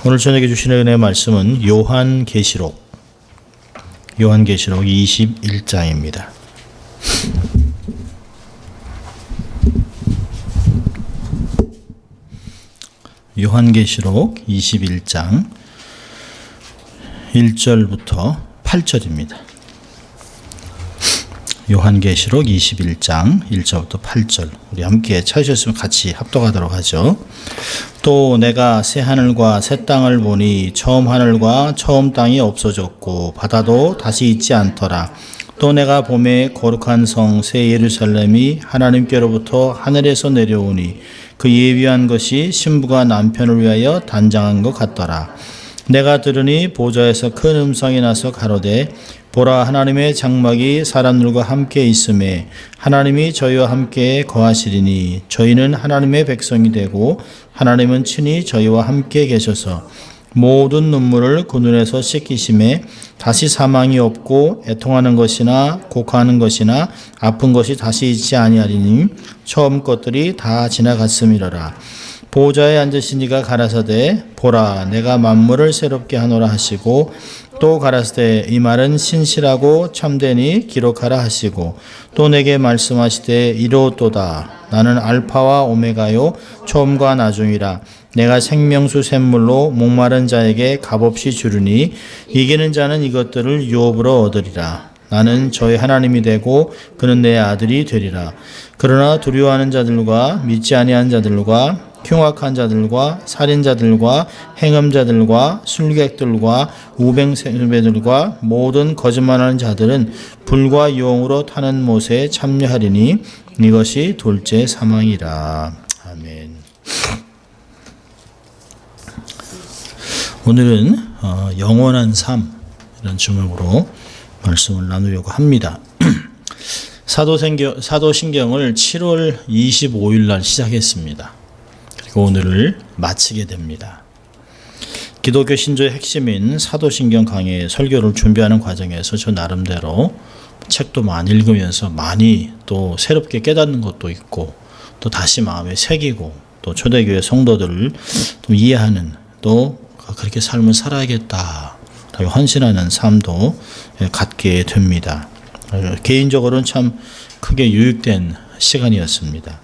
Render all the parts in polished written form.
오늘 저녁에 주시는 은혜의 말씀은 요한계시록 21장입니다. 요한계시록 21장 1절부터 8절입니다. 요한계시록 21장 1절부터 8절, 우리 함께 찾으셨으면 같이 합독하도록 하죠. 또 내가 새 하늘과 새 땅을 보니 처음 하늘과 처음 땅이 없어졌고 바다도 다시 있지 않더라. 또 내가 봄에 거룩한 성 새 예루살렘이 하나님께로부터 하늘에서 내려오니 그 예비한 것이 신부가 남편을 위하여 단장한 것 같더라. 내가 들으니 보좌에서 큰 음성이 나서 가로되 보라, 하나님의 장막이 사람들과 함께 있음에 하나님이 저희와 함께 거하시리니 저희는 하나님의 백성이 되고 하나님은 친히 저희와 함께 계셔서 모든 눈물을 그 눈에서 씻기심에 다시 사망이 없고 애통하는 것이나 곡하는 것이나 아픈 것이 다시 있지 아니하리니 처음 것들이 다 지나갔음이로라. 보좌에 앉으신 이가 가라사대 보라, 내가 만물을 새롭게 하노라 하시고 또 가라사대 이 말은 신실하고 참되니 기록하라 하시고 또 내게 말씀하시되 이로도다. 나는 알파와 오메가요 처음과 나중이라. 내가 생명수 샘물로 목마른 자에게 값없이 주르니 이기는 자는 이것들을 유업으로 얻으리라. 나는 저의 하나님이 되고 그는 내 아들이 되리라. 그러나 두려워하는 자들과 믿지 아니한 자들과 흉악한 자들과 살인자들과 행음자들과 술객들과 우뱅세배들과 모든 거짓말하는 자들은 불과 유황으로 타는 못에 참여하리니 이것이 둘째 사망이라. 아멘. 오늘은 영원한 삶, 이런 제목으로 말씀을 나누려고 합니다. 사도신경을 7월 25일 날 시작했습니다. 그리고 오늘을 마치게 됩니다. 기독교 신조의 핵심인 사도신경 강의 설교를 준비하는 과정에서 저 나름대로 책도 많이 읽으면서 많이 또 새롭게 깨닫는 것도 있고 또 다시 마음에 새기고 또 초대교회 성도들을 좀 이해하는, 또 그렇게 삶을 살아야겠다 라고 헌신하는 삶도 갖게 됩니다. 개인적으로는 참 크게 유익된 시간이었습니다.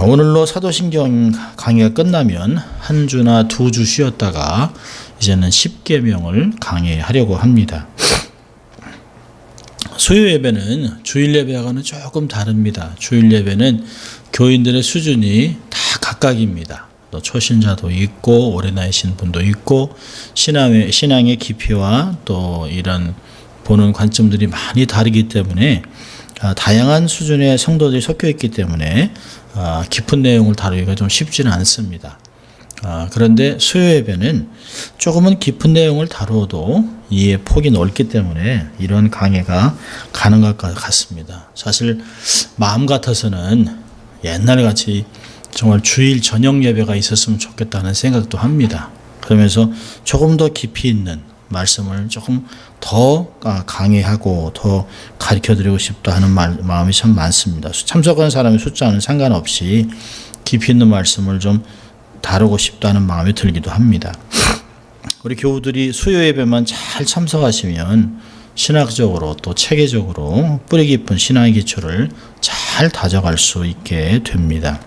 오늘로 사도신경 강의가 끝나면 한 주나 두 주 쉬었다가 이제는 10계명을 강의하려고 합니다. 수요 예배는 주일 예배하고는 조금 다릅니다. 주일 예배는 교인들의 수준이 다 각각입니다. 또 초신자도 있고 오래 나이신 분도 있고 신앙의 깊이와 또 이런 보는 관점들이 많이 다르기 때문에 다양한 수준의 성도들이 섞여 있기 때문에 깊은 내용을 다루기가 좀 쉽지는 않습니다. 그런데 수요 예배는 조금은 깊은 내용을 다루어도 이해 폭이 넓기 때문에 이런 강의가 가능할 것 같습니다. 사실 마음 같아서는 옛날같이 정말 주일 저녁 예배가 있었으면 좋겠다는 생각도 합니다. 그러면서 조금 더 깊이 있는 말씀을 조금 더 강의하고 더 가르쳐드리고 싶다 하는 마음이 참 많습니다. 참석한 사람의 숫자는 상관없이 깊이 있는 말씀을 좀 다루고 싶다는 마음이 들기도 합니다. 우리 교우들이 수요 예배만 잘 참석하시면 신학적으로 또 체계적으로 뿌리 깊은 신앙의 기초를 잘 다져갈 수 있게 됩니다.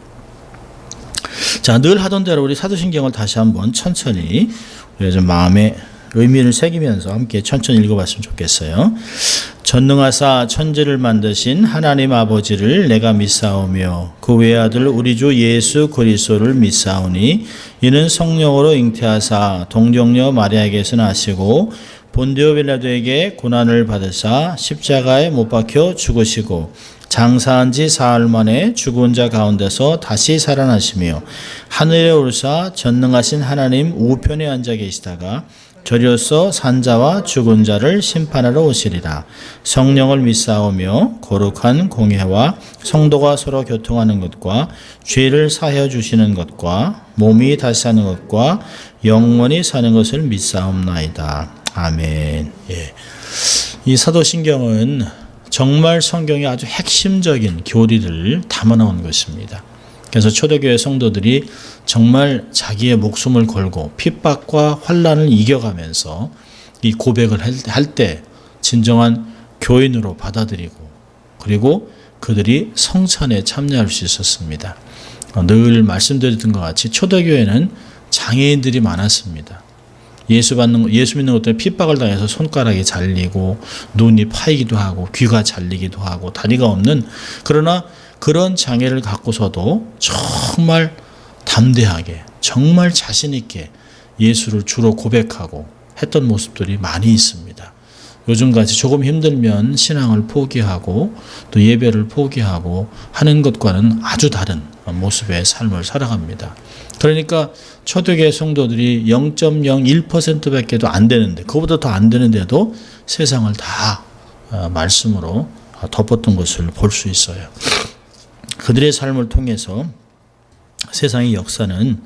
자, 늘 하던 대로 우리 사도신경을 다시 한번 천천히 좀 마음에 의미를 새기면서 함께 천천히 읽어봤으면 좋겠어요. 전능하사 천지를 만드신 하나님 아버지를 내가 믿사오며 그 외아들 우리 주 예수 그리스도를 믿사오니 이는 성령으로 잉태하사 동정녀 마리아에게서 나시고 본디오 빌라도에게 고난을 받으사 십자가에 못 박혀 죽으시고 장사한 지 사흘 만에 죽은 자 가운데서 다시 살아나시며 하늘에 오르사 전능하신 하나님 우편에 앉아 계시다가 저리로서 산자와 죽은 자를 심판하러 오시리라. 성령을 믿사오며 거룩한 공회와 성도가 서로 교통하는 것과 죄를 사하여 주시는 것과 몸이 다시 사는 것과 영원히 사는 것을 믿사옵나이다. 아멘. 예. 이 사도신경은 정말 성경의 아주 핵심적인 교리를 담아놓은 것입니다. 그래서 초대교회 성도들이 정말 자기의 목숨을 걸고 핍박과 환난을 이겨가면서 이 고백을 할 때 진정한 교인으로 받아들이고 그리고 그들이 성찬에 참여할 수 있었습니다. 늘 말씀드렸던 것 같이 초대교회는 장애인들이 많았습니다. 예수 믿는 것 때문에 핍박을 당해서 손가락이 잘리고 눈이 파이기도 하고 귀가 잘리기도 하고 다리가 없는, 그러나 그런 장애를 갖고서도 정말 담대하게 정말 자신 있게 예수를 주로 고백하고 했던 모습들이 많이 있습니다. 요즘같이 조금 힘들면 신앙을 포기하고 또 예배를 포기하고 하는 것과는 아주 다른 모습의 삶을 살아갑니다. 그러니까 초대교회 성도들이 0.01%밖에도 안 되는데, 그거보다 더 안 되는데도 세상을 다 말씀으로 덮었던 것을 볼 수 있어요. 그들의 삶을 통해서 세상의 역사는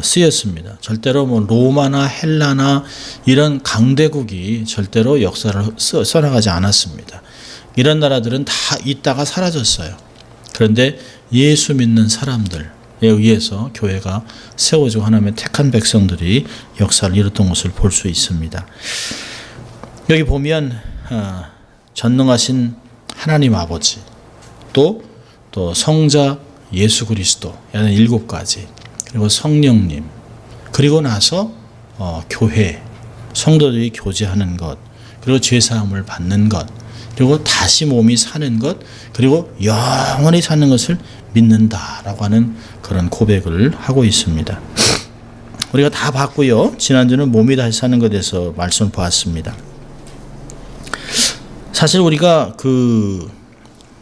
쓰였습니다. 절대로 로마나 헬라나 이런 강대국이 절대로 역사를 써나가지 않았습니다. 이런 나라들은 다 있다가 사라졌어요. 그런데 예수 믿는 사람들에 의해서 교회가 세워지고 하나님의 택한 백성들이 역사를 이뤘던 것을 볼 수 있습니다. 여기 보면 전능하신 하나님 아버지, 또 성자 예수 그리스도, 야는 7가지, 그리고 성령님, 그리고 나서 교회, 성도들이 교제하는 것, 그리고 죄사함을 받는 것, 그리고 다시 몸이 사는 것, 그리고 영원히 사는 것을 믿는다라고 하는 그런 고백을 하고 있습니다. 우리가 다 봤고요. 지난주는 몸이 다시 사는 것에 대해서 말씀을 보았습니다. 사실 우리가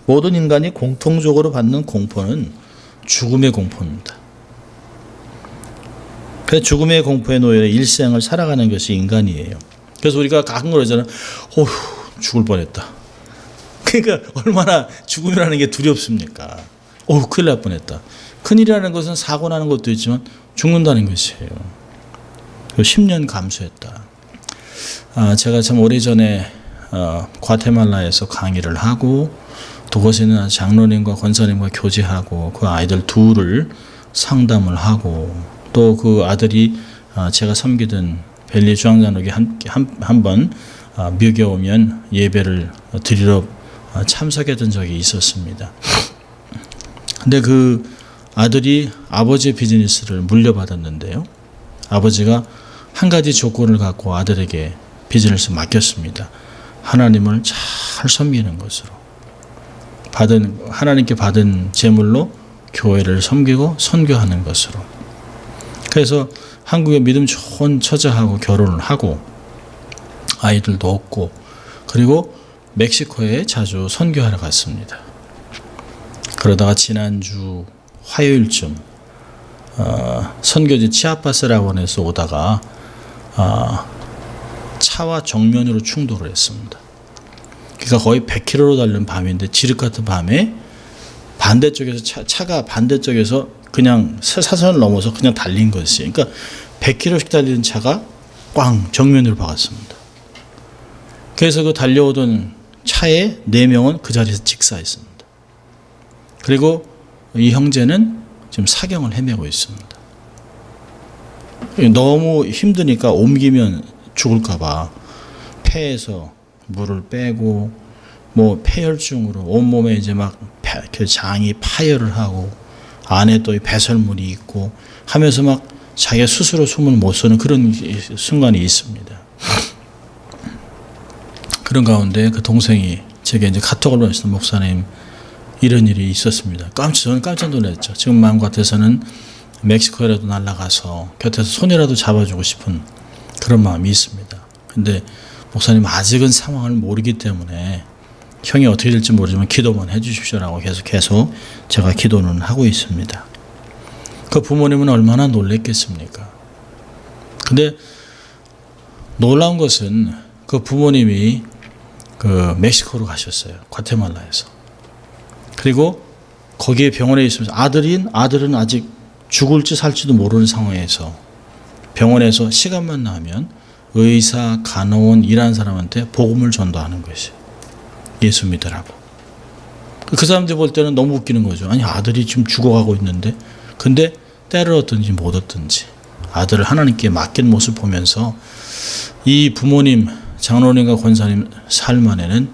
모든 인간이 공통적으로 받는 공포는 죽음의 공포입니다. 그래서 죽음의 공포에 놓여 일생을 살아가는 것이 인간이에요. 그래서 우리가 가끔 그러잖아요. 죽을 뻔했다. 그러니까 얼마나 죽음이라는 게 두렵습니까? 큰일 날 뻔했다. 큰일이라는 것은 사고 나는 것도 있지만 죽는다는 것이에요. 10년 감수했다. 제가 참 오래전에 과테말라에서 강의를 하고 또 거기서 있는 장로님과 권사님과 교제하고 그 아이들 둘을 상담을 하고 또 그 아들이 제가 섬기던 벨리 중앙장로교에 한번 미국에 오면 예배를 드리러 참석했던 적이 있었습니다. 근데 그 아들이 아버지의 비즈니스를 물려받았는데요. 아버지가 한 가지 조건을 갖고 아들에게 비즈니스를 맡겼습니다. 하나님을 잘 섬기는 것으로. 하나님께 받은 제물로 교회를 섬기고 선교하는 것으로. 그래서 한국의 믿음 좋은 처자하고 결혼을 하고 아이들도 얻고, 그리고 멕시코에 자주 선교하러 갔습니다. 그러다가 지난주 화요일쯤 선교지 치아파스라고에서 오다가 차와 정면으로 충돌을 했습니다. 그러니까 거의 100km로 달리는 밤인데 지륵 같은 밤에 반대쪽에서 차가 반대쪽에서 그냥 사선을 넘어서 그냥 달린 것이, 그러니까 100km씩 달리는 차가 꽝 정면으로 박았습니다. 그래서 그 달려오던 차에 4명은 그 자리에서 직사했습니다. 그리고 이 형제는 지금 사경을 헤매고 있습니다. 너무 힘드니까 옮기면 죽을까봐 폐에서 물을 빼고 폐혈증으로 온몸에 이제 그 장이 파열을 하고 안에 또 배설물이 있고 하면서 자기가 스스로 숨을 못 쉬는 그런 순간이 있습니다. 그런 가운데 그 동생이 제게 이제 카톡을 보냈습니다. 목사님, 이런 일이 있었습니다. 저는 깜짝 놀랐죠. 지금 마음 같아서는 멕시코에라도 날아가서 곁에서 손이라도 잡아주고 싶은 그런 마음이 있습니다. 근데 목사님, 아직은 상황을 모르기 때문에 형이 어떻게 될지 모르지만 기도만 해 주십시오라고 계속 제가 기도는 하고 있습니다. 그 부모님은 얼마나 놀랬겠습니까? 근데 놀라운 것은 그 부모님이 멕시코로 가셨어요. 과테말라에서. 그리고 거기에 병원에 있으면서 아들은 아직 죽을지 살지도 모르는 상황에서 병원에서 시간만 나면 의사, 간호원, 일하는 사람한테 복음을 전도하는 것이 예수 믿으라고. 그 사람들이 볼 때는 너무 웃기는 거죠. 아니, 아들이 지금 죽어가고 있는데 근데 때를 얻든지 못 얻든지 아들을 하나님께 맡긴 모습 보면서 이 부모님, 장로님과 권사님 삶 안에는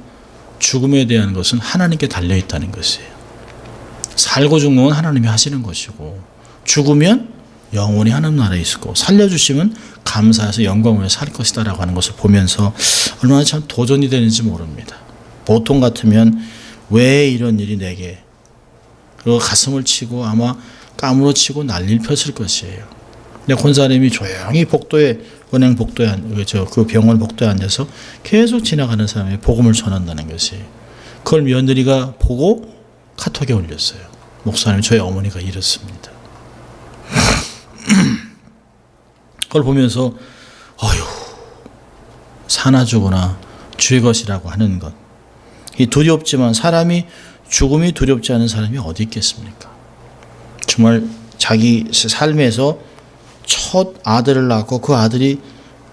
죽음에 대한 것은 하나님께 달려있다는 것이에요. 살고 죽는 건 하나님이 하시는 것이고, 죽으면 영원히 하나님 나라에 있고, 살려주시면 감사해서 영광으로 살 것이다 라고 하는 것을 보면서 얼마나 참 도전이 되는지 모릅니다. 보통 같으면 왜 이런 일이 내게, 그리고 가슴을 치고 아마 까무러치고 난리를 폈을 것이에요. 근데 권사님이 조용히 복도에, 은행 복도에, 그 병원 복도에 앉아서 계속 지나가는 사람에게 복음을 전한다는 것이, 그걸 며느리가 보고 카톡에 올렸어요. 목사님, 저희 어머니가 이렇습니다. 그걸 보면서 어휴, 사나 죽으나 주의 것이라고 하는 것, 이 두렵지만, 사람이 죽음이 두렵지 않은 사람이 어디 있겠습니까? 정말 자기 삶에서 첫 아들을 낳고 그 아들이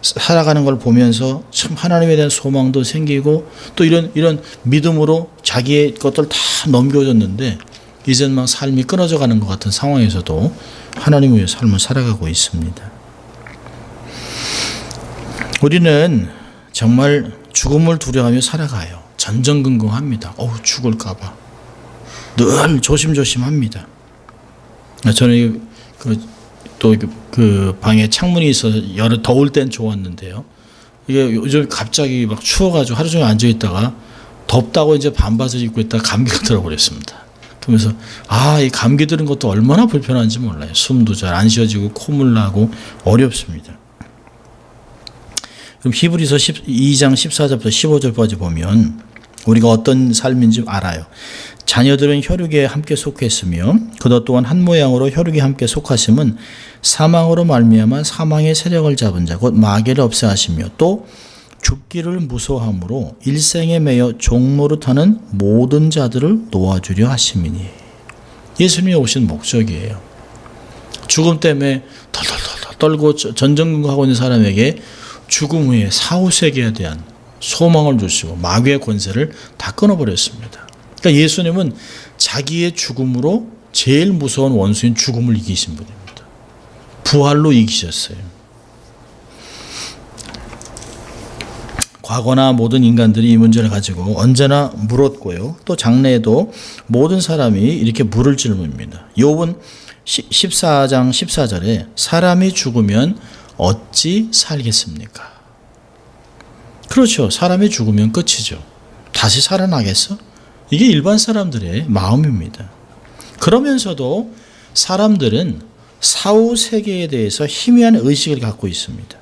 살아가는 걸 보면서 참 하나님에 대한 소망도 생기고, 또 이런 믿음으로 자기의 것들 다 넘겨줬는데 이제는 막 삶이 끊어져 가는 것 같은 상황에서도 하나님의 삶을 살아가고 있습니다. 우리는 정말 죽음을 두려워하며 살아가요. 전전긍긍합니다. 죽을까봐 늘 조심조심합니다. 저는 그 방에 창문이 있어서 더울 땐 좋았는데요. 이게 요즘 갑자기 막 추워가지고 하루 종일 앉아 있다가 덥다고 이제 반바지를 입고 있다가 감기가 들어버렸습니다. 그러면서 이 감기 들은 것도 얼마나 불편한지 몰라요. 숨도 잘 안 쉬어지고 콧물 나고 어렵습니다. 그럼 히브리서 2장 14절부터 15절까지 보면 우리가 어떤 삶인지 알아요. 자녀들은 혈육에 함께 속했으며 그것 또한 한 모양으로 혈육에 함께 속하심은 사망으로 말미암아 사망의 세력을 잡은 자 곧 마귀를 없애하시며 또 죽기를 무서워함으로 일생에 매여 종노릇하는 모든 자들을 놓아주려 하심이니. 예수님이 오신 목적이에요. 죽음 때문에 덜덜덜 떨고 전전긍긍하고 있는 사람에게 죽음 후에 사후세계에 대한 소망을 주시고 마귀의 권세를 다 끊어버렸습니다. 그러니까 예수님은 자기의 죽음으로 제일 무서운 원수인 죽음을 이기신 분입니다. 부활로 이기셨어요. 과거나 모든 인간들이 이 문제를 가지고 언제나 물었고요. 또 장래에도 모든 사람이 이렇게 물을 질문입니다. 욥은 14장 14절에 사람이 죽으면 어찌 살겠습니까? 그렇죠. 사람이 죽으면 끝이죠. 다시 살아나겠어? 이게 일반 사람들의 마음입니다. 그러면서도 사람들은 사후 세계에 대해서 희미한 의식을 갖고 있습니다.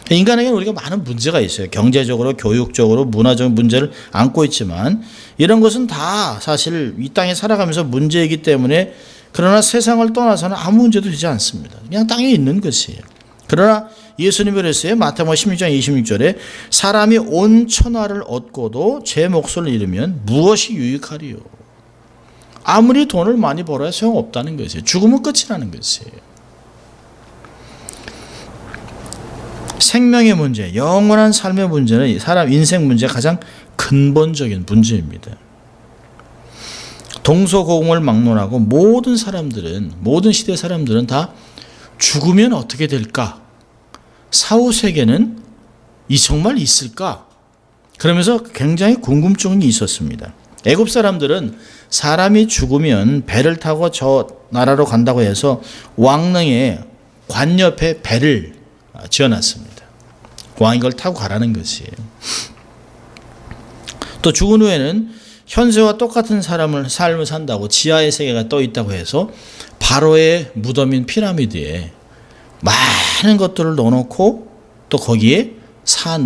인간에게는 우리가 많은 문제가 있어요. 경제적으로, 교육적으로, 문화적인 문제를 안고 있지만 이런 것은 다 사실 이 땅에 살아가면서 문제이기 때문에, 그러나 세상을 떠나서는 아무 문제도 되지 않습니다. 그냥 땅에 있는 것이에요. 그러나 예수님이 그랬어요. 마태복음 16장 26절에 사람이 온 천하를 얻고도 제 몫을 잃으면 무엇이 유익하리요? 아무리 돈을 많이 벌어야 소용없다는 것이에요. 죽으면 끝이라는 것이에요. 생명의 문제, 영원한 삶의 문제는 사람 인생 문제의 가장 근본적인 문제입니다. 동서고금을 막론하고 모든 사람들은, 모든 시대 사람들은 다 죽으면 어떻게 될까? 사후 세계는 정말 있을까? 그러면서 굉장히 궁금증이 있었습니다. 애굽 사람들은 사람이 죽으면 배를 타고 저 나라로 간다고 해서 왕릉의 관 옆에 배를 지어놨습니다. 왕이 이걸 타고 가라는 것이에요. 또 죽은 후에는 현세와 똑같은 삶을 산다고 지하의 세계가 떠 있다고 해서 바로의 무덤인 피라미드에 많은 것들을 넣어놓고 또 거기에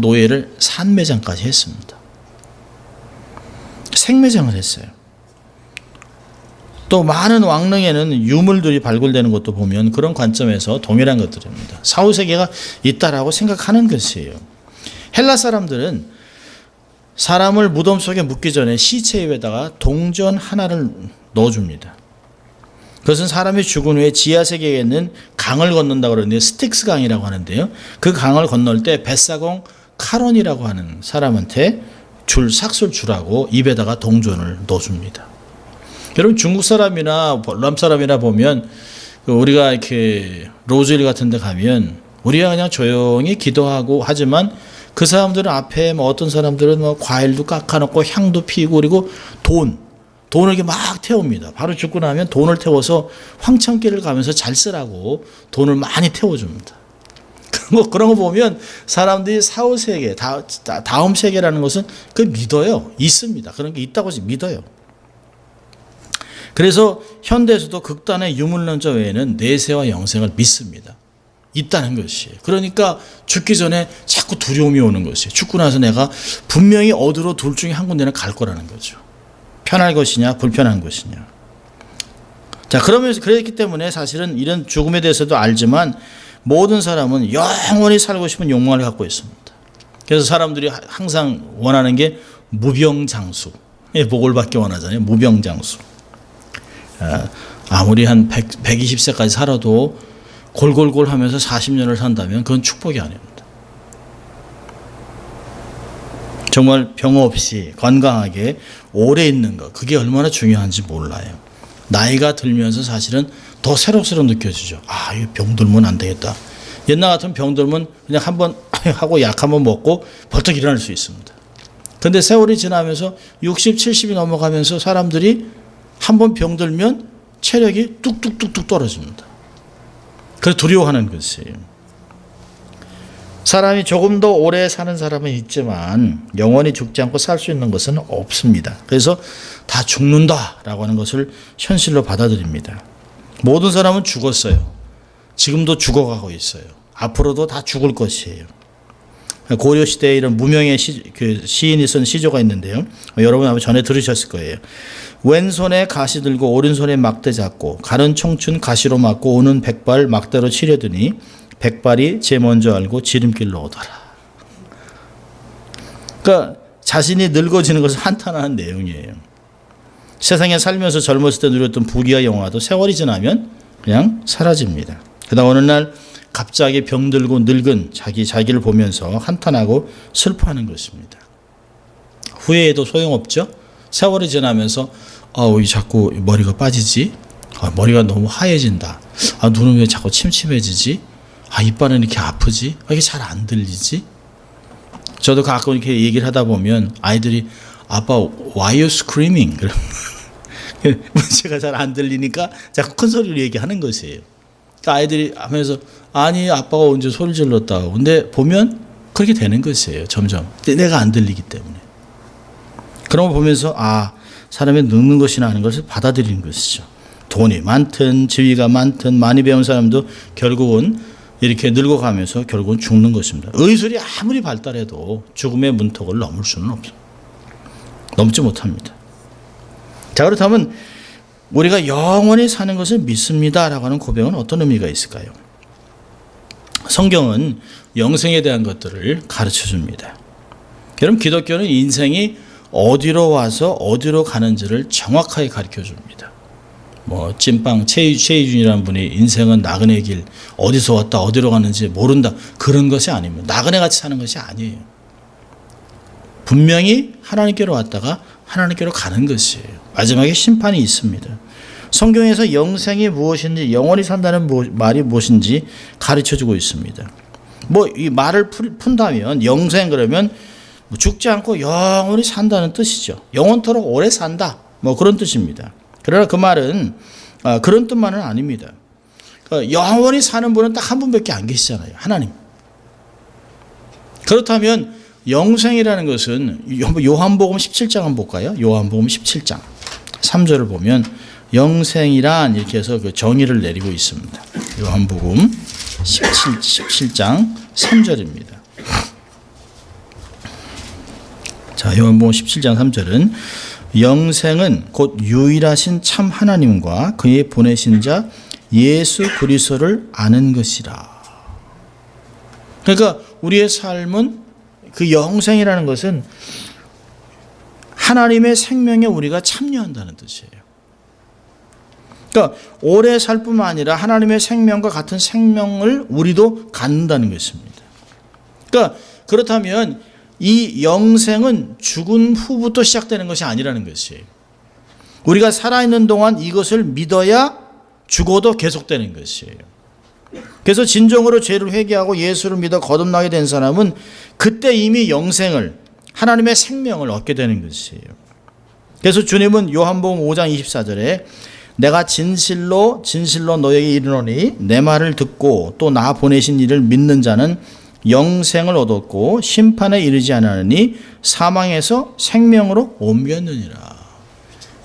노예를 산매장까지 했습니다. 생매장을 했어요. 또 많은 왕릉에는 유물들이 발굴되는 것도 보면 그런 관점에서 동일한 것들입니다. 사후세계가 있다라고 생각하는 것이에요. 헬라 사람들은 사람을 무덤 속에 묻기 전에 시체 위에다가 동전 하나를 넣어줍니다. 그것은 사람이 죽은 후에 지하세계에 있는 강을 건넌다고 그러는데 스틱스 강이라고 하는데요. 그 강을 건널 때 벳사공 카론이라고 하는 사람한테 삭술 주라고 입에다가 동전을 넣어줍니다. 여러분 중국 사람이나 월남 사람이나 보면 우리가 이렇게 로즈힐 같은 데 가면 우리가 그냥 조용히 기도하고 하지만 그 사람들은 앞에 뭐 어떤 사람들은 뭐 과일도 깎아놓고 향도 피우고 그리고 돈을 이렇게 막 태웁니다. 바로 죽고 나면 돈을 태워서 황천길을 가면서 잘 쓰라고 돈을 많이 태워줍니다. 그런 거 보면 사람들이 사후 세계, 다음 세계라는 것은 그 믿어요. 있습니다. 그런 게 있다고 믿어요. 그래서 현대에서도 극단의 유물론자 외에는 내세와 영생을 믿습니다. 있다는 것이. 그러니까 죽기 전에 자꾸 두려움이 오는 것이. 죽고 나서 내가 분명히 어디로 둘 중에 한 군데는 갈 거라는 거죠. 편할 것이냐, 불편한 것이냐. 자, 그러면서 그랬기 때문에 사실은 이런 죽음에 대해서도 알지만 모든 사람은 영원히 살고 싶은 욕망을 갖고 있습니다. 그래서 사람들이 항상 원하는 게 무병장수. 복을 받기 원하잖아요. 무병장수. 아무리 한 120세까지 살아도 골골골 하면서 40년을 산다면 그건 축복이 아닙니다. 정말 병 없이 건강하게 오래 있는 것, 그게 얼마나 중요한지 몰라요. 나이가 들면서 사실은 더 새록새록 느껴지죠. 아, 이 병 들면 안 되겠다. 옛날 같은 병 들면 그냥 한번 하고 약 한번 먹고 벌떡 일어날 수 있습니다. 근데 세월이 지나면서 60, 70이 넘어가면서 사람들이 한번 병 들면 체력이 뚝뚝뚝뚝 떨어집니다. 그래서 두려워하는 것이에요. 사람이 조금 더 오래 사는 사람은 있지만 영원히 죽지 않고 살 수 있는 것은 없습니다. 그래서 다 죽는다라고 하는 것을 현실로 받아들입니다. 모든 사람은 죽었어요. 지금도 죽어가고 있어요. 앞으로도 다 죽을 것이에요. 고려시대에 이런 무명의 시인이 쓴 시조가 있는데요. 여러분 아마 전에 들으셨을 거예요. 왼손에 가시 들고 오른손에 막대 잡고 가는 청춘 가시로 맞고 오는 백발 막대로 치려더니 백발이 제 먼저 알고 지름길로 오더라. 그러니까 자신이 늙어지는 것을 한탄하는 내용이에요. 세상에 살면서 젊었을 때 누렸던 부귀와 영화도 세월이 지나면 그냥 사라집니다. 그러다 어느 날 갑자기 병들고 늙은 자기를 보면서 한탄하고 슬퍼하는 것입니다. 후회해도 소용없죠. 세월이 지나면서 왜 자꾸 머리가 빠지지? 머리가 너무 하얘진다. 눈은 왜 자꾸 침침해지지? 이빨은 이렇게 아프지? 이게 잘 안 들리지? 저도 가끔 이렇게 얘기를 하다 보면 아이들이 아빠 why you screaming? 제가 잘 안 들리니까 자꾸 큰 소리로 얘기하는 것이에요. 그러니까 아이들이 하면서 아니 아빠가 언제 소리 질렀다고. 근데 보면 그렇게 되는 것이에요. 점점. 내가 안 들리기 때문에. 그런 걸 보면서 사람이 늙는 것이나 하는 것을 받아들이는 것이죠. 돈이 많든 지위가 많든 많이 배운 사람도 결국은 이렇게 늙어가면서 결국은 죽는 것입니다. 의술이 아무리 발달해도 죽음의 문턱을 넘을 수는 없습니다. 넘지 못합니다. 자, 그렇다면 우리가 영원히 사는 것을 믿습니다라고 하는 고백은 어떤 의미가 있을까요? 성경은 영생에 대한 것들을 가르쳐 줍니다. 여러분, 기독교는 인생이 어디로 와서 어디로 가는지를 정확하게 가르쳐 줍니다. 찐빵 최희준이라는 분이 인생은 나그네 길, 어디서 왔다 어디로 가는지 모른다, 그런 것이 아닙니다. 나그네 같이 사는 것이 아니에요. 분명히 하나님께로 왔다가 하나님께로 가는 것이에요. 마지막에 심판이 있습니다. 성경에서 영생이 무엇인지, 영원히 산다는 말이 무엇인지 가르쳐주고 있습니다. 이 말을 푼다면 영생 그러면 죽지 않고 영원히 산다는 뜻이죠. 영원토록 오래 산다, 그런 뜻입니다. 그러나 그 말은 그런 뜻만은 아닙니다. 영원히 사는 분은 딱 한 분밖에 안 계시잖아요. 하나님. 그렇다면 영생이라는 것은 요한복음 17장 한번 볼까요? 요한복음 17장 3절을 보면 영생이란 이렇게 해서 그 정의를 내리고 있습니다. 요한복음 17장 3절입니다. 자, 요한복음 17장 3절은 영생은 곧 유일하신 참 하나님과 그의 보내신 자 예수 그리스도를 아는 것이라. 그러니까 우리의 삶은 그 영생이라는 것은 하나님의 생명에 우리가 참여한다는 뜻이에요. 그러니까 오래 살 뿐만 아니라 하나님의 생명과 같은 생명을 우리도 갖는다는 것입니다. 그러니까 그렇다면 이 영생은 죽은 후부터 시작되는 것이 아니라는 것이에요. 우리가 살아있는 동안 이것을 믿어야 죽어도 계속되는 것이에요. 그래서 진정으로 죄를 회개하고 예수를 믿어 거듭나게 된 사람은 그때 이미 영생을, 하나님의 생명을 얻게 되는 것이에요. 그래서 주님은 요한복음 5장 24절에 내가 진실로 너에게 이르노니 내 말을 듣고 또 나 보내신 이를 믿는 자는 영생을 얻었고 심판에 이르지 않으니 사망에서 생명으로 옮겼느니라.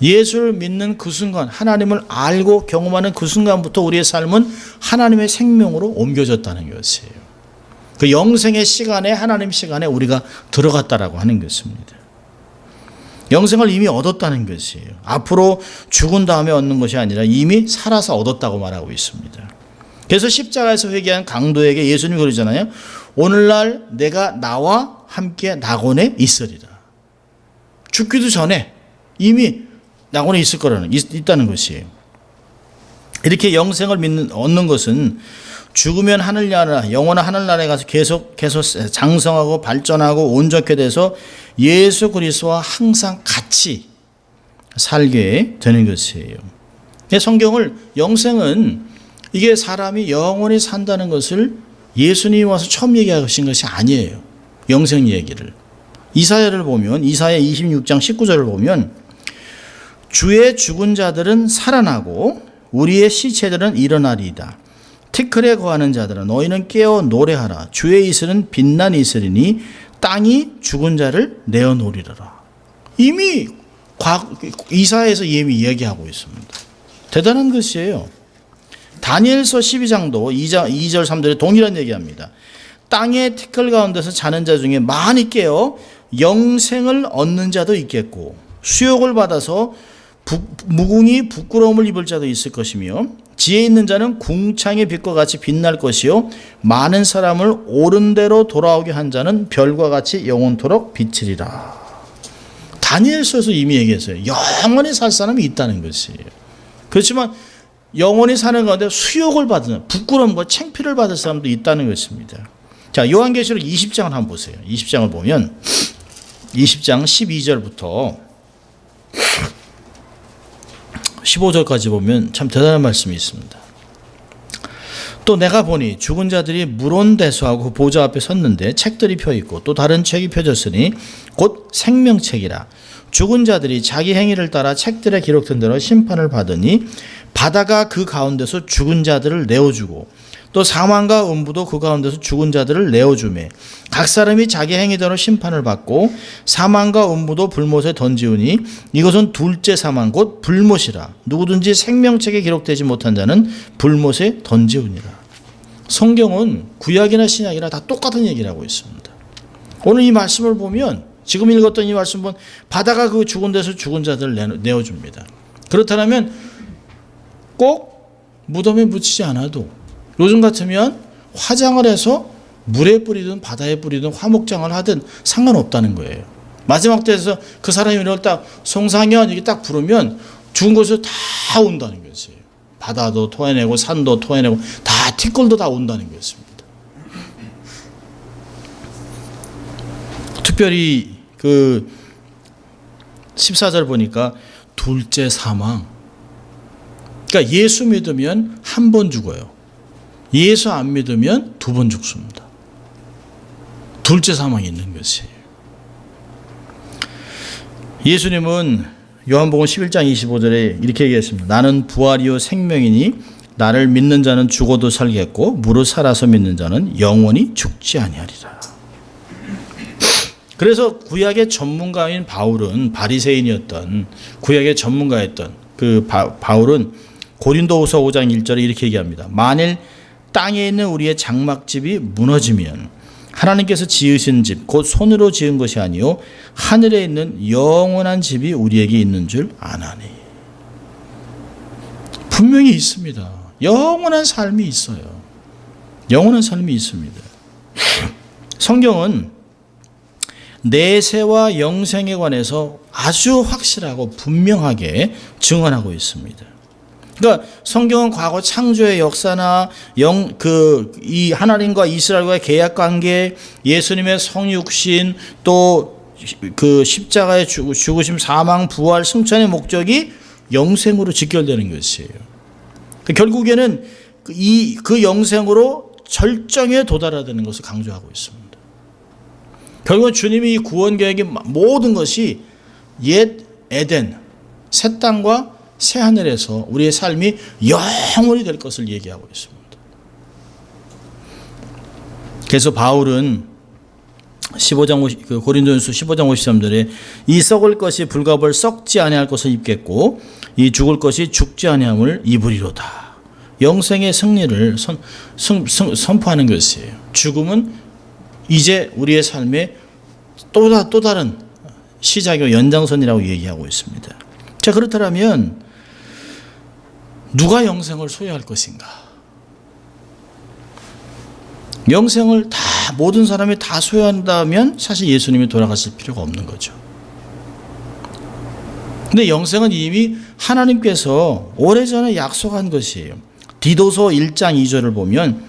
예수를 믿는 그 순간, 하나님을 알고 경험하는 그 순간부터 우리의 삶은 하나님의 생명으로 옮겨졌다는 것이에요. 그 영생의 시간에, 하나님 시간에 우리가 들어갔다라고 하는 것입니다. 영생을 이미 얻었다는 것이에요. 앞으로 죽은 다음에 얻는 것이 아니라 이미 살아서 얻었다고 말하고 있습니다. 그래서 십자가에서 회개한 강도에게 예수님이 그러잖아요. 오늘날 내가 나와 함께 낙원에 있으리라. 죽기도 전에 이미 낙원에 있다는 것이에요. 이렇게 영생을 얻는 것은 죽으면 하늘나라, 영원한 하늘나라에 가서 계속 장성하고 발전하고 온전케 돼서 예수 그리스도와 항상 같이 살게 되는 것이에요. 성경을, 영생은 이게 사람이 영원히 산다는 것을 예수님이 와서 처음 얘기하신 것이 아니에요. 영생 얘기를. 이사야를 보면, 이사야 26장 19절을 보면 주의 죽은 자들은 살아나고 우리의 시체들은 일어나리이다. 티끌에 거하는 자들아 너희는 깨어 노래하라. 주의 이슬은 빛난 이슬이니 땅이 죽은 자를 내어놓으리라. 이미 이사야에서 이미 이야기하고 있습니다. 대단한 것이에요. 다니엘서 12장도 2절 3절에 동일한 얘기합니다. 땅의 티끌 가운데서 자는 자 중에 많이 깨어 영생을 얻는 자도 있겠고 수욕을 받아서 무궁히 부끄러움을 입을 자도 있을 것이며 지혜 있는 자는 궁창의 빛과 같이 빛날 것이요 많은 사람을 옳은 대로 돌아오게 한 자는 별과 같이 영원토록 비치리라. 다니엘서에서 이미 얘기했어요. 영원히 살 사람이 있다는 것이에요. 그렇지만 영원히 사는 가운데 수욕을 받는, 부끄러움과 창피를 받을 사람도 있다는 것입니다. 자, 요한계시록 20장을 한번 보세요. 20장을 보면 20장 12절부터 15절까지 보면 참 대단한 말씀이 있습니다. 또 내가 보니 죽은 자들이 물온대소하고 그 보좌 앞에 섰는데 책들이 펴있고 또 다른 책이 펴졌으니 곧 생명책이라. 죽은 자들이 자기 행위를 따라 책들에 기록된 대로 심판을 받으니 바다가 그 가운데서 죽은 자들을 내어주고 또 사망과 음부도 그 가운데서 죽은 자들을 내어주매 각 사람이 자기 행위대로 심판을 받고 사망과 음부도 불못에 던지우니 이것은 둘째 사망 곧 불못이라. 누구든지 생명책에 기록되지 못한 자는 불못에 던지우니라. 성경은 구약이나 신약이나 다 똑같은 얘기를 하고 있습니다. 오늘 이 말씀을 보면, 지금 읽었던 이 말씀 보면 바다가 그 죽은 데서 죽은 자들을 내어줍니다. 그렇다면 꼭 무덤에 묻히지 않아도 요즘 같으면 화장을 해서 물에 뿌리든 바다에 뿌리든 화목장을 하든 상관없다는 거예요. 마지막 때에서 그 사람 이름을 딱 송상현 이렇게 딱 부르면 죽은 곳에서 다 온다는 것이에요. 바다도 토해내고 산도 토해내고 다 티끌도 다 온다는 것입니다. 특별히 그 14절 보니까 둘째 사망. 그러니까 예수 믿으면 한 번 죽어요. 예수 안 믿으면 두 번 죽습니다. 둘째 사망이 있는 것이에요. 예수님은 요한복음 11장 25절에 이렇게 얘기했습니다. 나는 부활이요 생명이니 나를 믿는 자는 죽어도 살겠고 무릇 살아서 믿는 자는 영원히 죽지 아니하리라. 그래서 구약의 전문가인 바울은, 바리새인이었던 구약의 전문가였던 그 바울은 고린도후서 5장 1절에 이렇게 얘기합니다. 만일 땅에 있는 우리의 장막집이 무너지면 하나님께서 지으신 집 곧 손으로 지은 것이 아니요 하늘에 있는 영원한 집이 우리에게 있는 줄 아나니. 분명히 있습니다. 영원한 삶이 있어요. 영원한 삶이 있습니다. 성경은 내세와 영생에 관해서 아주 확실하고 분명하게 증언하고 있습니다. 그러니까 성경은 과거 창조의 역사나 이 하나님과 이스라엘과의 계약 관계, 예수님의 성육신, 또 그 십자가의 죽으심, 사망, 부활, 승천의 목적이 영생으로 직결되는 것이에요. 결국에는 그 영생으로 절정에 도달하는 것을 강조하고 있습니다. 결국은 주님이 이 구원 계획의 모든 것이 옛 에덴, 새 땅과 새 하늘에서 우리의 삶이 영원히 될 것을 얘기하고 있습니다. 그래서 바울은 15장 고린도전서 15장 53절에 이 썩을 것이 불갑을 썩지 아니할 것을 입겠고 이 죽을 것이 죽지 아니함을 입으리로다. 영생의 승리를 선포하는 것이에요. 죽음은 이제 우리의 삶의 또 다른 시작의 연장선이라고 얘기하고 있습니다. 자, 그렇다면 누가 영생을 소유할 것인가? 영생을 모든 사람이 다 소유한다면 사실 예수님이 돌아가실 필요가 없는 거죠. 근데 영생은 이미 하나님께서 오래전에 약속한 것이에요. 디도서 1장 2절을 보면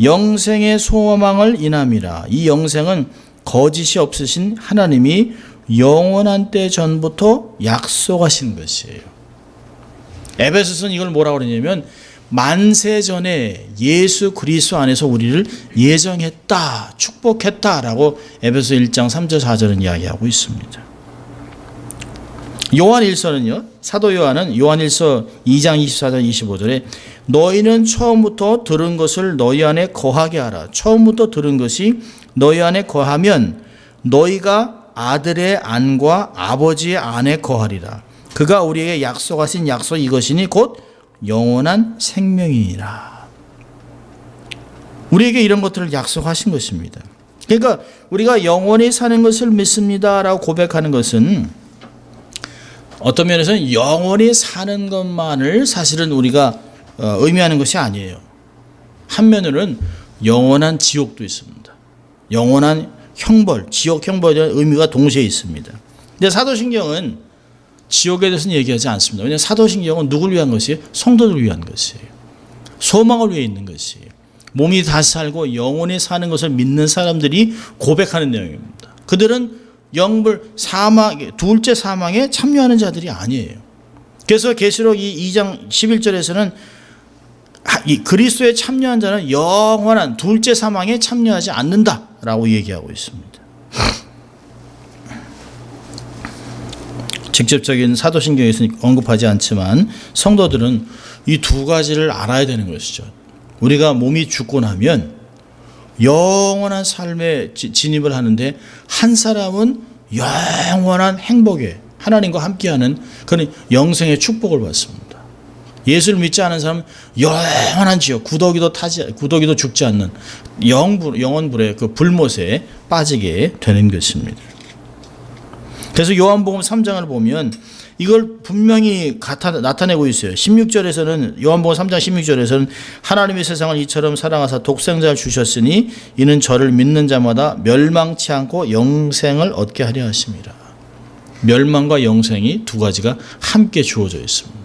영생의 소망을 인함이라. 이 영생은 거짓이 없으신 하나님이 영원한 때 전부터 약속하신 것이에요. 에베소서는 이걸 뭐라고 그러냐면 만세 전에 예수 그리스도 안에서 우리를 예정했다, 축복했다라고 에베소 1장 3절 4절은 이야기하고 있습니다. 요한일서는요, 사도 요한은 요한일서 2장 24절 25절에 너희는 처음부터 들은 것을 너희 안에 거하게 하라. 처음부터 들은 것이 너희 안에 거하면 너희가 아들의 안과 아버지의 안에 거하리라. 그가 우리에게 약속하신 약속 이것이니 곧 영원한 생명이니라. 우리에게 이런 것들을 약속하신 것입니다. 그러니까 우리가 영원히 사는 것을 믿습니다라고 고백하는 것은 어떤 면에서는 영원히 사는 것만을 사실은 우리가 의미하는 것이 아니에요. 한면으로는 영원한 지옥도 있습니다. 영원한 형벌, 지옥 형벌에 대한 의미가 동시에 있습니다. 근데 사도신경은 지옥에 대해서는 얘기하지 않습니다. 왜냐하면 사도신경은 누굴 위한 것이에요? 성도를 위한 것이에요. 소망을 위해 있는 것이에요. 몸이 다시 살고 영원히 사는 것을 믿는 사람들이 고백하는 내용입니다. 그들은 영불 사망, 둘째 사망에 참여하는 자들이 아니에요. 그래서 계시록 2장 11절에서는 이 그리스도에 참여한 자는 영원한 둘째 사망에 참여하지 않는다라고 얘기하고 있습니다. 직접적인 사도신경에서는 언급하지 않지만 성도들은 이 두 가지를 알아야 되는 것이죠. 우리가 몸이 죽고 나면 영원한 삶에 진입을 하는데 한 사람은 영원한 행복에 하나님과 함께하는 그런 영생의 축복을 받습니다. 예수를 믿지 않은 사람은 영원한 지옥, 구더기도 죽지 않는 영원불의 그 불못에 빠지게 되는 것입니다. 그래서 요한복음 3장을 보면 이걸 분명히 나타내고 있어요. 16절에서는 요한복음 3장 16절에서는 하나님이 세상을 이처럼 사랑하사 독생자를 주셨으니 이는 저를 믿는 자마다 멸망치 않고 영생을 얻게 하려 하심이라. 멸망과 영생이 두 가지가 함께 주어져 있습니다.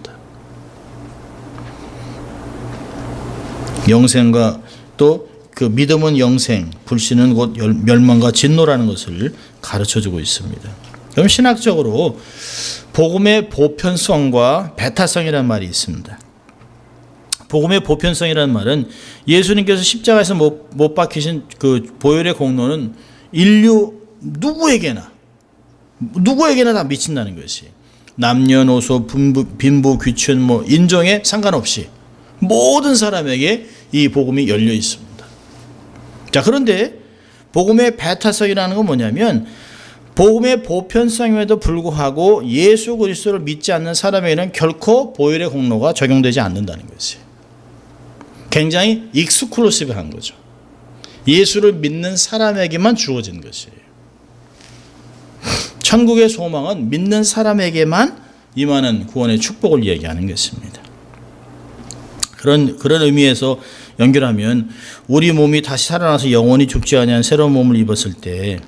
영생과 또 그 믿음은 영생, 불신은 곧 멸망과 진노라는 것을 가르쳐주고 있습니다. 그럼 신학적으로 복음의 보편성과 배타성이라는 말이 있습니다. 복음의 보편성이라는 말은 예수님께서 십자가에서 못 박히신 그 보혈의 공로는 인류 누구에게나 다 미친다는 것이 남녀노소 빈부 귀천 인종에 상관없이 모든 사람에게 이 복음이 열려 있습니다. 자, 그런데 복음의 배타성이라는 건 뭐냐면 복음의 보편성임에도 불구하고 예수 그리스도를 믿지 않는 사람에게는 결코 보혈의 공로가 적용되지 않는다는 것이에요. 굉장히 익스클루시브한 거죠. 예수를 믿는 사람에게만 주어진 것이에요. 천국의 소망은 믿는 사람에게만 임하는 구원의 축복을 얘기하는 것입니다. 그런 의미에서 연결하면 우리 몸이 다시 살아나서 영원히 죽지 아니한 새로운 몸을 입었을 때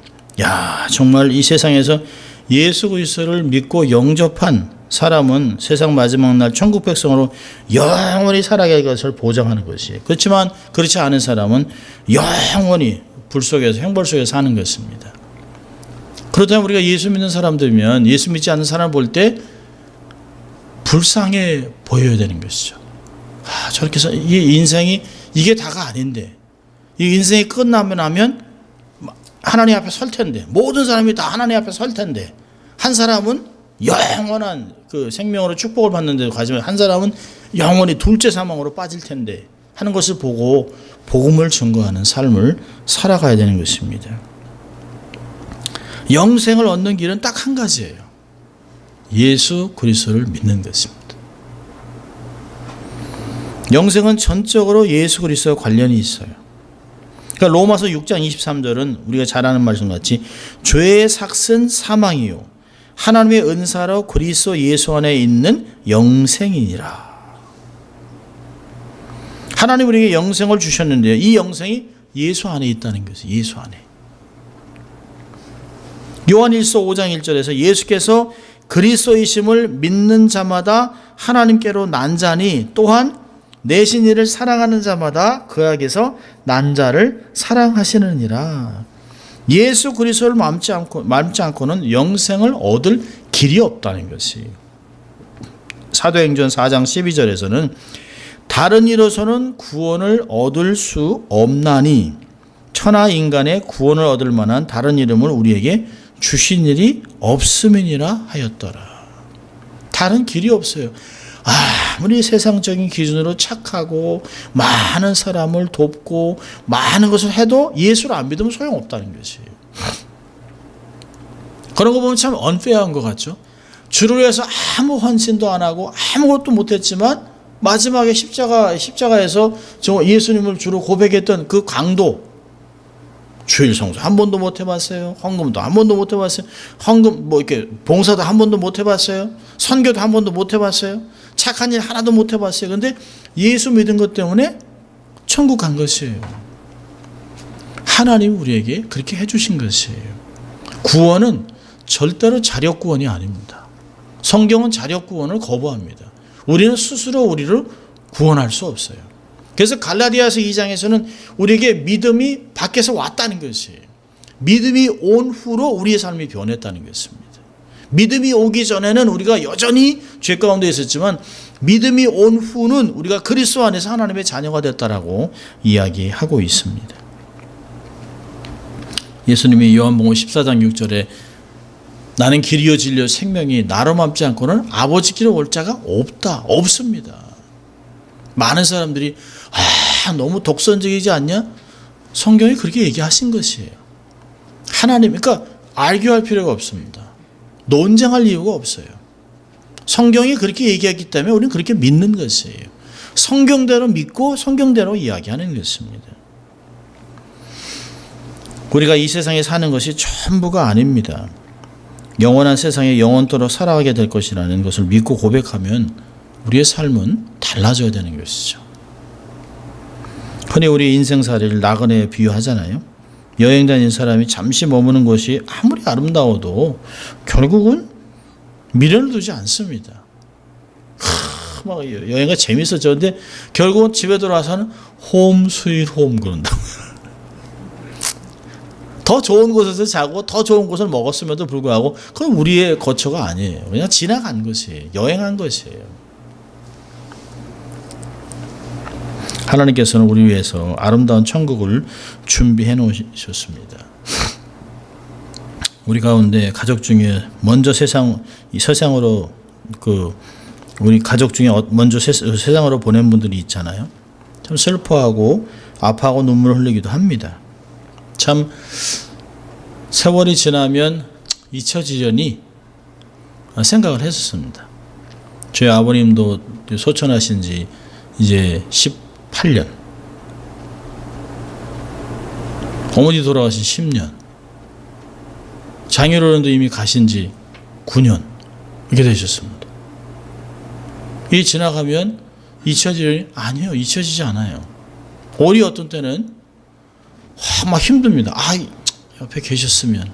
정말 이 세상에서 예수 그리스도를 믿고 영접한 사람은 세상 마지막 날 천국 백성으로 영원히 살아갈 것을 보장하는 것이에요. 그렇지만 그렇지 않은 사람은 영원히 불 속에서 형벌 속에서 사는 것입니다. 그렇다면 우리가 예수 믿는 사람들이면 예수 믿지 않는 사람을 볼 때 불쌍해 보여야 되는 것이죠. 저렇게 해서 이 인생이 이게 다가 아닌데, 이 인생이 끝나면 하나님 앞에 설 텐데, 모든 사람이 다 하나님 앞에 설 텐데, 한 사람은 영원한 그 생명으로 축복을 받는 데로 가지만 한 사람은 영원히 둘째 사망으로 빠질 텐데 하는 것을 보고 복음을 증거하는 삶을 살아가야 되는 것입니다. 영생을 얻는 길은 딱 한 가지예요. 예수 그리스도를 믿는 것입니다. 영생은 전적으로 예수 그리스도와 관련이 있어요. 그러니까 로마서 6장 23절은 우리가 잘 아는 말씀 같이 죄의 삭은 사망이요 하나님의 은사로 그리스도 예수 안에 있는 영생이니라. 하나님 우리에게 영생을 주셨는데요. 이 영생이 예수 안에 있다는 것이에요. 예수 안에. 요한일서 5장 1절에서 예수께서 그리스도이심을 믿는 자마다 하나님께로 난 자니 또한 내신 이를 사랑하는 자마다 그에게서 난 자를 사랑하시느니라. 예수 그리스도를 닮지 않고는 영생을 얻을 길이 없다는 것이에요. 사도행전 4장 12절에서는 다른 이로서는 구원을 얻을 수 없나니 천하 인간의 구원을 얻을 만한 다른 이름을 우리에게 주신 일이 없음이니라 하였더라. 다른 길이 없어요. 아무리 세상적인 기준으로 착하고 많은 사람을 돕고 많은 것을 해도 예수를 안 믿으면 소용없다는 것이에요. 그런 거 보면 참 언페어한 것 같죠. 주를 위해서 아무 헌신도 안 하고 아무것도 못했지만 마지막에 십자가에서 예수님을 주로 고백했던 그 강도, 주일 성수 한 번도 못 해봤어요. 헌금도 한 번도 못 해봤어요. 이렇게 봉사도 한 번도 못 해봤어요. 선교도 한 번도 못 해봤어요. 착한 일 하나도 못 해봤어요. 그런데 예수 믿은 것 때문에 천국 간 것이에요. 하나님 우리에게 그렇게 해주신 것이에요. 구원은 절대로 자력 구원이 아닙니다. 성경은 자력 구원을 거부합니다. 우리는 스스로 우리를 구원할 수 없어요. 그래서 갈라디아서 2장에서는 우리에게 믿음이 밖에서 왔다는 것이에요. 믿음이 온 후로 우리의 삶이 변했다는 것입니다. 믿음이 오기 전에는 우리가 여전히 죄 가운데 있었지만 믿음이 온 후는 우리가 그리스도 안에서 하나님의 자녀가 됐다라고 이야기하고 있습니다. 예수님이 요한복음 14장 6절에 나는 길이요 진리요 생명이 나로 맘지 않고는 아버지께로 올 자가 없습니다. 많은 사람들이 너무 독선적이지 않냐? 성경이 그렇게 얘기하신 것이에요. 하나님, 그러니까 알교할 필요가 없습니다. 논쟁할 이유가 없어요. 성경이 그렇게 얘기했기 때문에 우리는 그렇게 믿는 것이에요. 성경대로 믿고 성경대로 이야기하는 것입니다. 우리가 이 세상에 사는 것이 전부가 아닙니다. 영원한 세상에 영원토록 살아가게 될 것이라는 것을 믿고 고백하면 우리의 삶은 달라져야 되는 것이죠. 흔히 우리 인생살이를 나그네에 비유하잖아요. 여행 다닌 사람이 잠시 머무는 곳이 아무리 아름다워도 결국은 미련을 두지 않습니다. 막 여행가 재밌어졌는데 결국은 집에 돌아와서는 홈 스윗 홈 그런다고. 더 좋은 곳에서 자고 더 좋은 곳을 먹었음에도 불구하고 그건 우리의 거처가 아니에요. 그냥 지나간 것이에요. 여행한 것이에요. 하나님께서는 우리 위해서 아름다운 천국을 준비해 놓으셨습니다. 우리 가운데 가족 중에 먼저 세상으로 우리 가족 중에 먼저 세상으로 보낸 분들이 있잖아요. 참 슬퍼하고 아파하고 눈물을 흘리기도 합니다. 참 세월이 지나면 잊혀지려니 생각을 했었습니다. 저희 아버님도 소천하신 지 이제 18년, 어머니 돌아가신 10년, 장인어른도 이미 가신 지 9년 이렇게 되셨습니다. 이 지나가면 잊혀지려니 아니에요. 잊혀지지 않아요. 오히려 어떤 때는 막 힘듭니다. 옆에 계셨으면,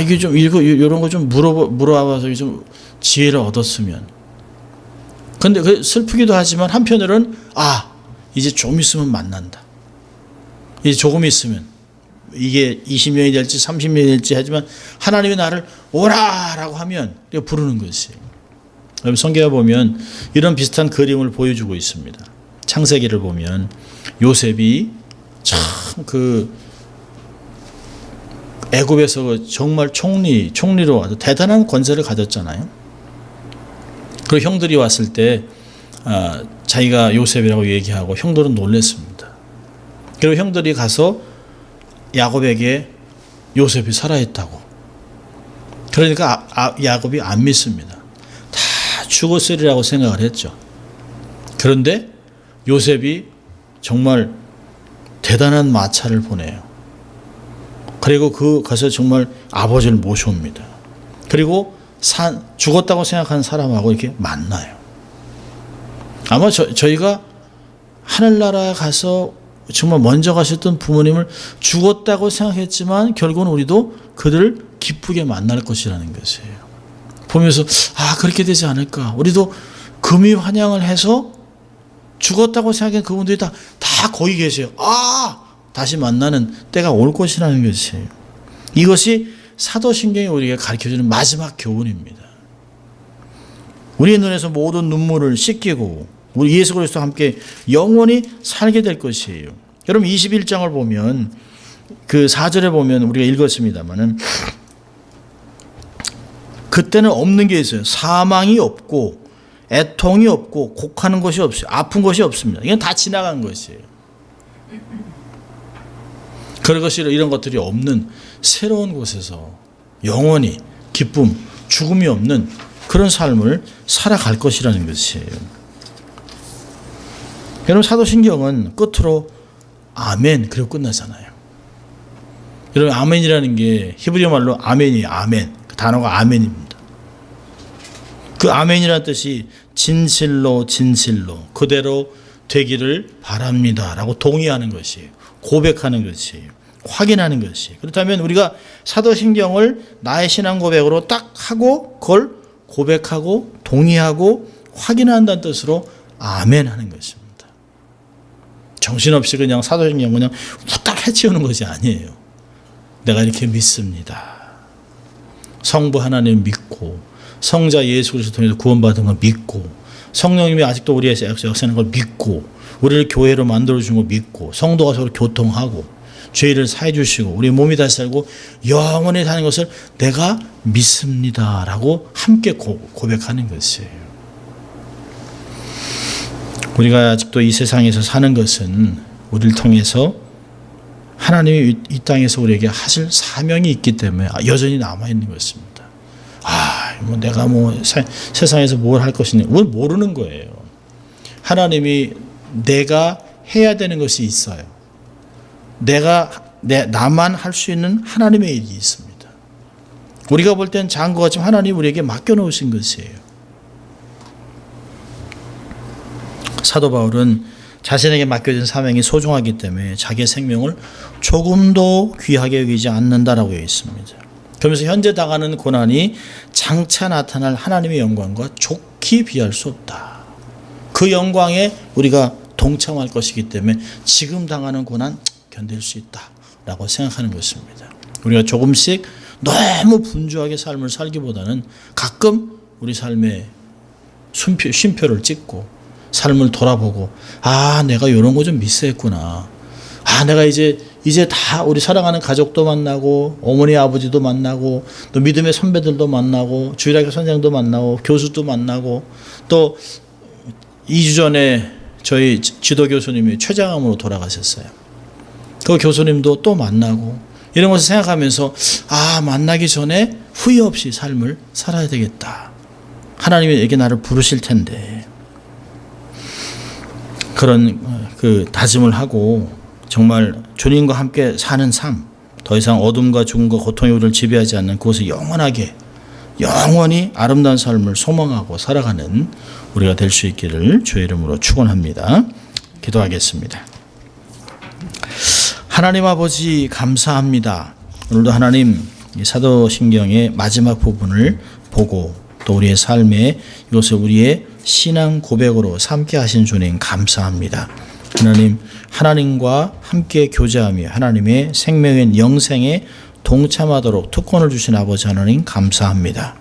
이게 좀 이런 거 좀 물어봐서 좀 지혜를 얻었으면. 근데 슬프기도 하지만 한편으로는 이제 좀 있으면 만난다. 이제 조금 있으면 이게 20년이 될지 30년이 될지 하지만 하나님이 나를 오라라고 하면 부르는 것이에요. 성경에 보면 이런 비슷한 그림을 보여주고 있습니다. 창세기를 보면 요셉이 참 애굽에서 정말 총리로 아주 대단한 권세를 가졌잖아요. 그리고 형들이 왔을 때 자기가 요셉이라고 얘기하고 형들은 놀랐습니다. 그리고 형들이 가서 야곱에게 요셉이 살아있다고. 그러니까 야곱이 안 믿습니다. 다 죽었으리라고 생각을 했죠. 그런데 요셉이 정말 대단한 마차를 보내요. 그리고 가서 정말 아버지를 모셔옵니다. 그리고 죽었다고 생각하는 사람하고 이렇게 만나요. 아마 저희가 하늘나라에 가서 정말 먼저 가셨던 부모님을 죽었다고 생각했지만 결국은 우리도 그들을 기쁘게 만날 것이라는 것이에요. 보면서 그렇게 되지 않을까. 우리도 금이 환영을 해서 죽었다고 생각한 그분들이 다 거기 계세요. 다시 만나는 때가 올 것이라는 것이에요. 이것이 사도신경이 우리에게 가르쳐주는 마지막 교훈입니다. 우리의 눈에서 모든 눈물을 씻기고 우리 예수 그리스도와 함께 영원히 살게 될 것이에요. 여러분 21장을 보면 그 4절에 보면 우리가 읽었습니다마는 그때는 없는 게 있어요. 사망이 없고 애통이 없고 곡하는 것이 없어요. 아픈 것이 없습니다. 이건 다 지나간 것이에요. 그런 것이 이런 것들이 없는 새로운 곳에서 영원히 기쁨, 죽음이 없는 그런 삶을 살아갈 것이라는 것이에요. 여러분 사도신경은 끝으로 아멘 그리고 끝나잖아요. 여러분 아멘이라는 게 히브리어 말로 아멘이에요. 아멘. 그 단어가 아멘입니다. 그 아멘이라는 뜻이 진실로 그대로 되기를 바랍니다 라고 동의하는 것이에요. 고백하는 것이에요. 확인하는 것이에요. 그렇다면 우리가 사도신경을 나의 신앙 고백으로 딱 하고 그걸 고백하고 동의하고 확인한다는 뜻으로 아멘 하는 것입니다. 정신없이 그냥 사도신경 그냥 후딱 해치우는 것이 아니에요. 내가 이렇게 믿습니다. 성부 하나님 믿고 성자 예수 그리스도 통해서 구원받은 걸 믿고 성령님이 아직도 우리의 역사하는 걸 믿고 우리를 교회로 만들어준 걸 믿고 성도가 서로 교통하고 죄를 사해 주시고 우리 몸이 다시 살고 영원히 사는 것을 내가 믿습니다 라고 함께 고백하는 것이에요. 우리가 아직도 이 세상에서 사는 것은 우리를 통해서 하나님이 이 땅에서 우리에게 하실 사명이 있기 때문에 여전히 남아있는 것입니다. 내가 세상에서 뭘 할 것이냐. 그걸 모르는 거예요. 하나님이 내가 해야 되는 것이 있어요. 나만 할 수 있는 하나님의 일이 있습니다. 우리가 볼 땐 작은 것 같지만 하나님이 우리에게 맡겨놓으신 것이에요. 사도 바울은 자신에게 맡겨진 사명이 소중하기 때문에 자기의 생명을 조금도 귀하게 여기지 않는다라고 되어 있습니다. 그러면서 현재 당하는 고난이 장차 나타날 하나님의 영광과 좋게 비할 수 없다. 그 영광에 우리가 동참할 것이기 때문에 지금 당하는 고난 견딜 수 있다라고 생각하는 것입니다. 우리가 조금씩 너무 분주하게 삶을 살기보다는 가끔 우리 삶에 쉼표를 찍고 삶을 돌아보고 내가 이런 거 좀 미스했구나. 내가 이제 다 우리 사랑하는 가족도 만나고 어머니 아버지도 만나고 또 믿음의 선배들도 만나고 주일학교 선생도 만나고 교수도 만나고 또 2주 전에 저희 지도 교수님이 췌장암으로 돌아가셨어요. 그 교수님도 또 만나고 이런 것을 생각하면서 만나기 전에 후회 없이 삶을 살아야 되겠다. 하나님에게 나를 부르실 텐데 그런 그 다짐을 하고 정말 주님과 함께 사는 삶, 더 이상 어둠과 죽음과 고통이 우리를 지배하지 않는 그곳에 영원히 아름다운 삶을 소망하고 살아가는 우리가 될 수 있기를 주의 이름으로 축원합니다. 기도하겠습니다. 하나님 아버지 감사합니다. 오늘도 하나님 사도신경의 마지막 부분을 보고 또 우리의 삶에 이것을 우리의 신앙 고백으로 삼게 하신 주님 감사합니다. 하나님, 하나님과 함께 교제하며 하나님의 생명인 영생에 동참하도록 특권을 주신 아버지 하나님 감사합니다.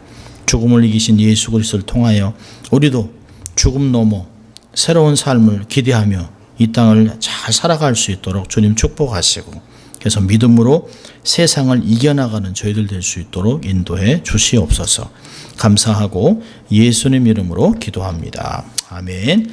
죽음을 이기신 예수 그리스도를 통하여 우리도 죽음 넘어 새로운 삶을 기대하며 이 땅을 잘 살아갈 수 있도록 주님 축복하시고, 그래서 믿음으로 세상을 이겨나가는 저희들 될 수 있도록 인도해 주시옵소서. 감사하고 예수님 이름으로 기도합니다. 아멘.